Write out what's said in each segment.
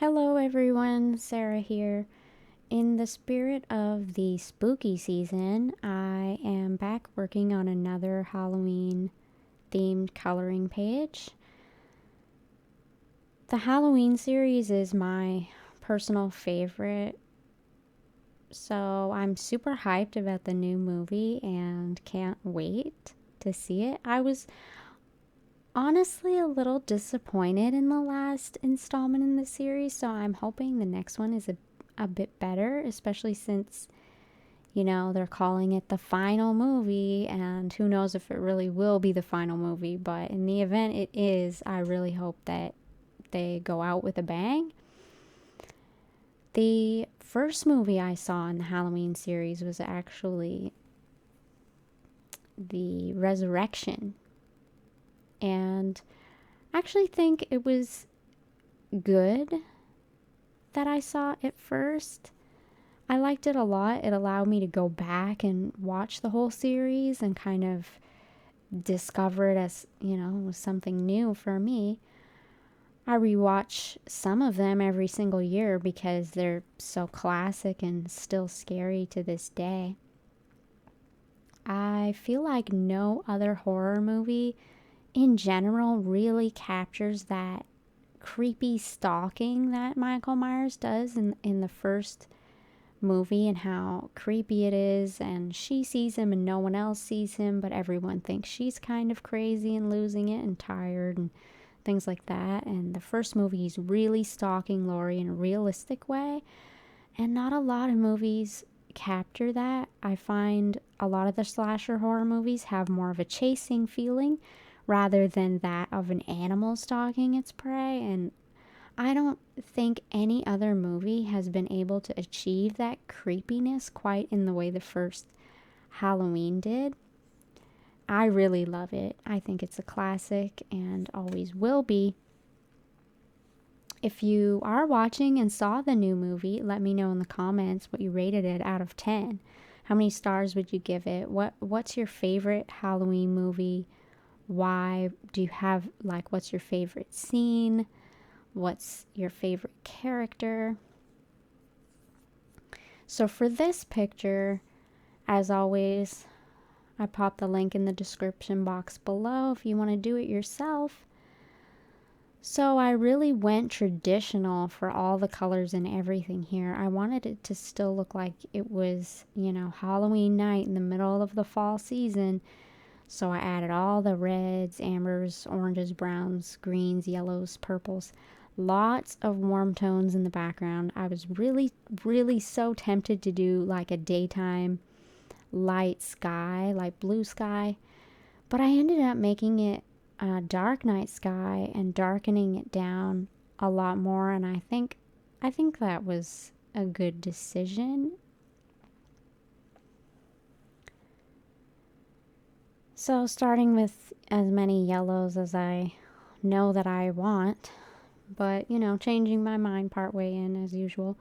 Hello, everyone. Sarah here. In the spirit of the spooky season, I am back working on another Halloween themed coloring page. The Halloween series is my personal favorite, so I'm super hyped about the new movie and can't wait to see it. I was honestly a little disappointed in the last installment in the series, so I'm hoping the next one is a bit better, especially since, they're calling it the final movie, and who knows if it really will be the final movie. But in the event it is, I really hope that they go out with a bang. The first movie I saw in the Halloween series was actually The Resurrection, and I actually think it was good that I saw it first. I liked it a lot. It allowed me to go back and watch the whole series and kind of discover it as, was something new for me. I rewatch some of them every single year because they're so classic and still scary to this day. I feel like no other horror movie in general really captures that creepy stalking that Michael Myers does in the first movie, and how creepy it is, and she sees him and no one else sees him, but everyone thinks she's kind of crazy and losing it and tired and things like that. And the first movie, he's really stalking Laurie in a realistic way, and not a lot of movies capture that. I find a lot of the slasher horror movies have more of a chasing feeling rather than that of an animal stalking its prey, and I don't think any other movie has been able to achieve that creepiness quite in the way the first Halloween did. I really love it. I think it's a classic and always will be. If you are watching and saw the new movie, let me know in the comments what you rated it out of 10. How many stars would you give it? What's your favorite Halloween movie? Why? Do you have, what's your favorite scene? What's your favorite character? So for this picture, as always, I pop the link in the description box below if you want to do it yourself. So I really went traditional for all the colors and everything here. I wanted it to still look like it was, Halloween night in the middle of the fall season. So I added all the reds, ambers, oranges, browns, greens, yellows, purples. Lots of warm tones in the background. I was really, really so tempted to do like a daytime light sky, like blue sky, but I ended up making it a dark night sky and darkening it down a lot more, and I think that was a good decision. So starting with as many yellows as I know that I want, but changing my mind partway in as usual.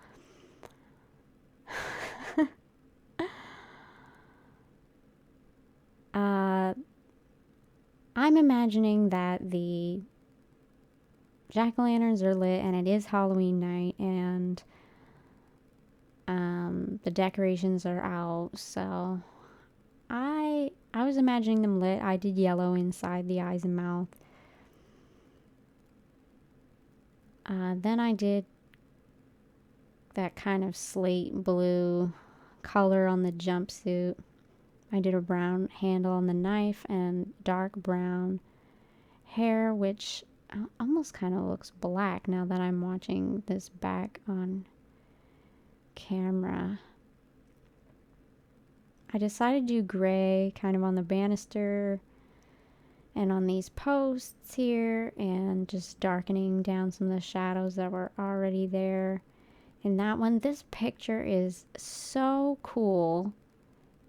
I'm imagining that the jack-o'-lanterns are lit and it is Halloween night, and the decorations are out, so I was imagining them lit. I did yellow inside the eyes and mouth. Then I did that kind of slate blue color on the jumpsuit. I did a brown handle on the knife and dark brown hair, which almost kind of looks black now that I'm watching this back on camera. I decided to do gray kind of on the banister and on these posts here, and just darkening down some of the shadows that were already there in that one. This picture is so cool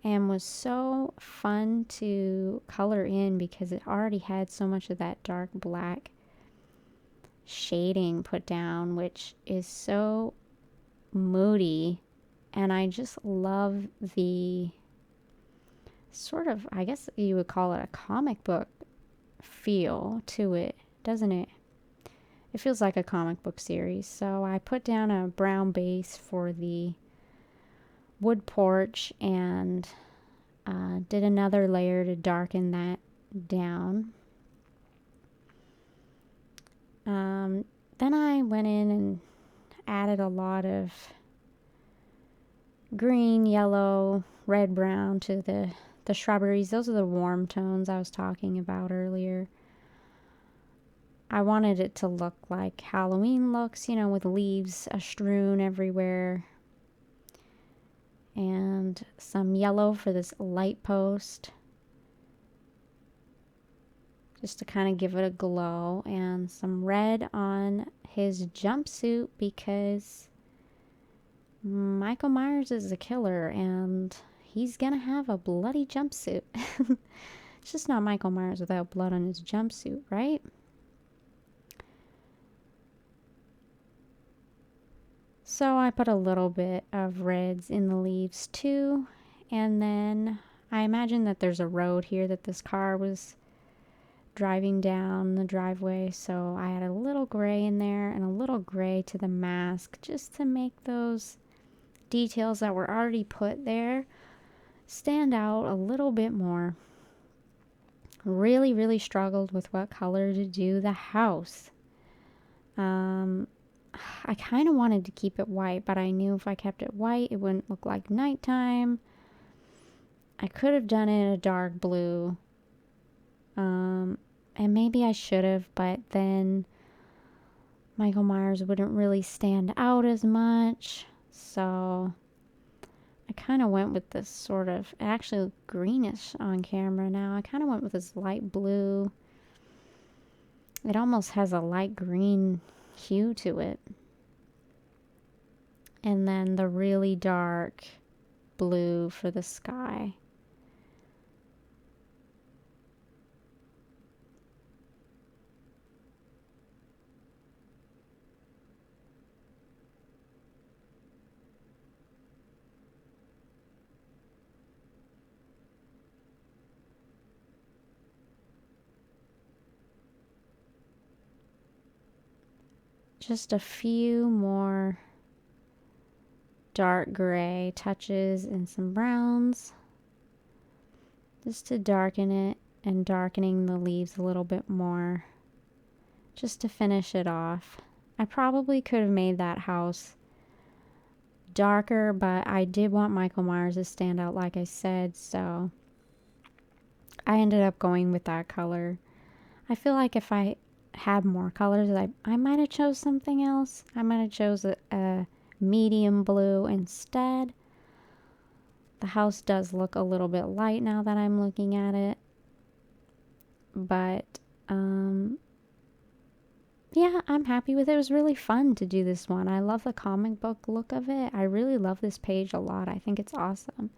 and was so fun to color in because it already had so much of that dark black shading put down, which is so moody. And I just love the sort of, I guess you would call it a comic book feel to it, doesn't it? it feels like a comic book series. So I put down a brown base for the wood porch and did another layer to darken that down. Then I went in and added a lot of green, yellow, red, brown to the shrubberies. Those are the warm tones I was talking about earlier. I wanted it to look like Halloween looks, you know, with leaves strewn everywhere. And some yellow for this light post, just to kind of give it a glow, and some red on his jumpsuit because Michael Myers is a killer and he's gonna have a bloody jumpsuit. It's just not Michael Myers without blood on his jumpsuit, right? So I put a little bit of reds in the leaves too, and then I imagine that there's a road here that this car was driving down the driveway, so I had a little gray in there and a little gray to the mask just to make those details that were already put there stand out a little bit more. Really struggled with what color to do the house. I kind of wanted to keep it white, but I knew if I kept it white it wouldn't look like nighttime. I could have done it a dark blue. And maybe I should have, but then Michael Myers wouldn't really stand out as much. So I kind of went with this sort of, it actually looked greenish on camera now. I kind of went with this light blue. It almost has a light green hue to it. And then the really dark blue for the sky. Just a few more dark gray touches and some browns just to darken it, and darkening the leaves a little bit more just to finish it off. I probably could have made that house darker, but I did want Michael Myers to stand out like I said, so I ended up going with that color. I feel like if I had more colors, I might have chose something else. I might have chose a medium blue instead. The house does look a little bit light now that I'm looking at it. But, yeah, I'm happy with it. It was really fun to do this one. I love the comic book look of it. I really love this page a lot. I think it's awesome.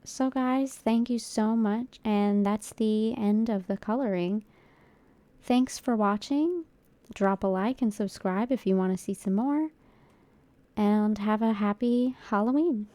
So guys, thank you so much. And that's the end of the coloring. Thanks for watching. Drop a like and subscribe if you want to see some more. And have a happy Halloween.